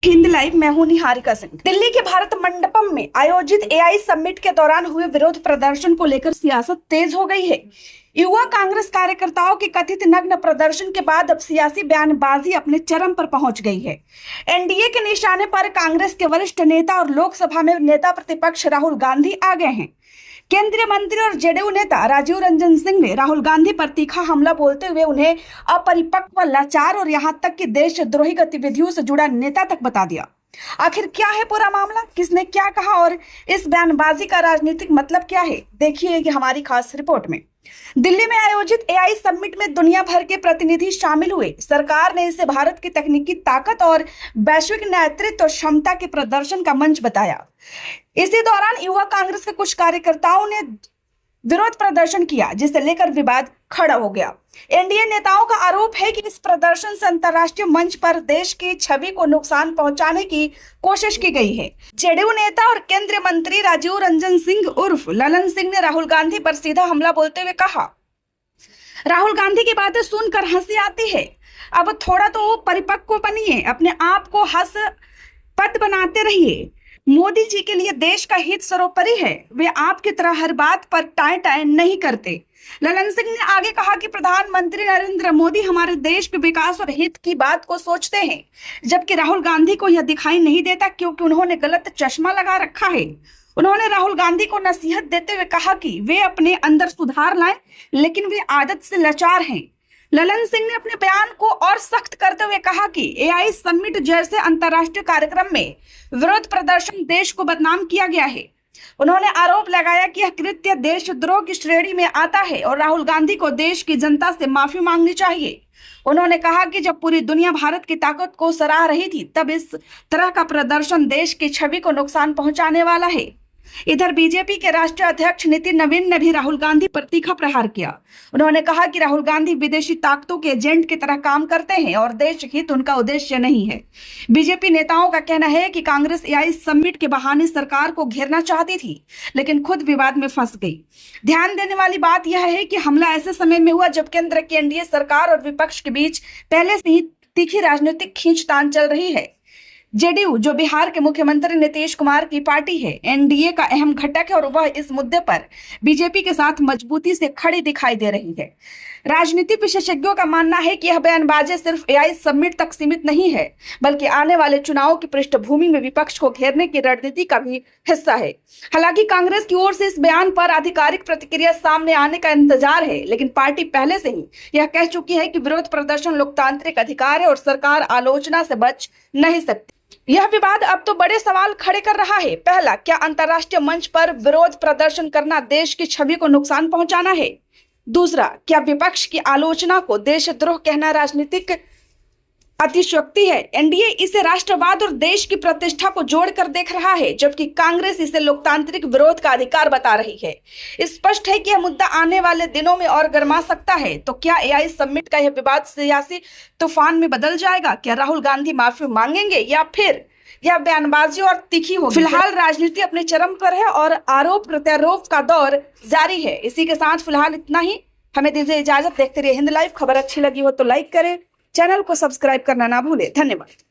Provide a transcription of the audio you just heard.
Hind live, मैं हूं निहारिका सिंह। दिल्ली के भारत मंडपम में आयोजित एआई समिट के दौरान हुए विरोध प्रदर्शन को लेकर सियासत तेज हो गई है। युवा कांग्रेस कार्यकर्ताओं के कथित नग्न प्रदर्शन के बाद अब सियासी बयानबाजी अपने चरम पर पहुंच गई है। एनडीए के निशाने पर कांग्रेस के वरिष्ठ नेता और लोकसभा में नेता प्रतिपक्ष राहुल गांधी आ गए हैं। केंद्रीय मंत्री और जेडीयू नेता राजीव रंजन सिंह ने राहुल गांधी पर तीखा हमला बोलते हुए उन्हें अपरिपक्व, लाचार और यहां तक कि देशद्रोही गतिविधियों से जुड़ा नेता तक बता दिया। आखिर क्या है पूरा मामला, किसने क्या कहा और इस बयानबाजी का राजनीतिक मतलब क्या है, देखिए कि हमारी खास रिपोर्ट में। दिल्ली में आयोजित एआई समिट में दुनिया भर के प्रतिनिधि शामिल हुए। सरकार ने इसे भारत की तकनीकी ताकत और वैश्विक नेतृत्व क्षमता के प्रदर्शन का मंच बताया। इसी दौरान युवा कांग्रेस के कुछ कार्यकर्ताओं ने विरोध प्रदर्शन किया, जिसे लेकर विवाद खड़ा हो गया। एनडीए नेताओं का आरोप है कि इस प्रदर्शन से अंतर्राष्ट्रीय मंच पर देश की छवि को नुकसान पहुंचाने की कोशिश की गई है। जेडीयू नेता और केंद्रीय मंत्री राजीव रंजन सिंह उर्फ ललन सिंह ने राहुल गांधी पर सीधा हमला बोलते हुए कहा, राहुल गांधी की बातें सुनकर हंसी आती है। अब थोड़ा तो परिपक्व बनिए, अपने आप को हास्यास्पद बनाते रहिए। मोदी जी के लिए देश का हित सर्वोपरि है, वे आपकी तरह हर बात पर टाई टाई नहीं करते। ललन सिंह ने आगे कहा कि प्रधानमंत्री नरेंद्र मोदी हमारे देश के विकास और हित की बात को सोचते हैं, जबकि राहुल गांधी को यह दिखाई नहीं देता क्योंकि उन्होंने गलत चश्मा लगा रखा है। उन्होंने राहुल गांधी को नसीहत देते हुए कहा कि वे अपने अंदर सुधार लाएं, लेकिन वे आदत से लाचार हैं। ललन सिंह ने अपने बयान को और सख्त करते हुए कहा कि एआई समिट जैसे अंतर्राष्ट्रीय कार्यक्रम में विरोध प्रदर्शन देश को बदनाम किया गया है। उन्होंने आरोप लगाया कि यह कृत्य देशद्रोह की श्रेणी में आता है और राहुल गांधी को देश की जनता से माफी मांगनी चाहिए। उन्होंने कहा कि जब पूरी दुनिया भारत की ताकत को सराह रही थी, तब इस तरह का प्रदर्शन देश की छवि को नुकसान पहुंचाने वाला है। इधर बीजेपी के राष्ट्रीय अध्यक्ष नितिन नवीन ने भी राहुल गांधी पर तीखा प्रहार किया। उन्होंने कहा कि राहुल गांधी विदेशी ताकतों के एजेंट की तरह काम करते हैं और देश हित उनका उद्देश्य नहीं है। बीजेपी नेताओं का कहना है कि कांग्रेस एआई समिट के बहाने सरकार को घेरना चाहती थी, लेकिन खुद विवाद में फंस गई। ध्यान देने वाली बात यह है कि हमला ऐसे समय में हुआ जब केंद्र की एनडीए सरकार और विपक्ष के बीच पहले से ही तीखी राजनीतिक खींचतान चल रही है। जेडीयू, जो बिहार के मुख्यमंत्री नीतीश कुमार की पार्टी है, एनडीए का अहम घटक है और वह इस मुद्दे पर बीजेपी के साथ मजबूती से खड़ी दिखाई दे रही है। राजनीतिक विशेषज्ञों का मानना है कि यह बयानबाजी सिर्फ एआई समिट तक सीमित नहीं है, बल्कि आने वाले चुनाव की पृष्ठभूमि में विपक्ष को घेरने की रणनीति का भी हिस्सा है। हालांकि कांग्रेस की ओर से इस बयान पर आधिकारिक प्रतिक्रिया सामने आने का इंतजार है, लेकिन पार्टी पहले से ही यह कह चुकी है कि विरोध प्रदर्शन लोकतांत्रिक अधिकार है और सरकार आलोचना से बच नहीं सकती। यह विवाद अब तो बड़े सवाल खड़े कर रहा है। पहला, क्या अंतर्राष्ट्रीय मंच पर विरोध प्रदर्शन करना देश की छवि को नुकसान पहुंचाना है? दूसरा, क्या विपक्ष की आलोचना को देशद्रोह कहना राजनीतिक अतिशयोक्ति है? एनडीए इसे राष्ट्रवाद और देश की प्रतिष्ठा को जोड़कर देख रहा है, जबकि कांग्रेस इसे लोकतांत्रिक विरोध का अधिकार बता रही है। स्पष्ट है कि यह मुद्दा आने वाले दिनों में और गर्मा सकता है। तो क्या एआई समिट का यह विवाद सियासी तूफान में बदल जाएगा? क्या राहुल गांधी माफी मांगेंगे या फिर यह बयानबाजी और तीखी होगी? फिलहाल राजनीति अपने चरम पर है और आरोप प्रत्यारोप का दौर जारी है। इसी के साथ फिलहाल इतना ही। हमें दीजिए इजाजत। देखते रहिए हिंद लाइव। खबर अच्छी लगी हो तो लाइक करें, चैनल को सब्सक्राइब करना ना भूलें। धन्यवाद।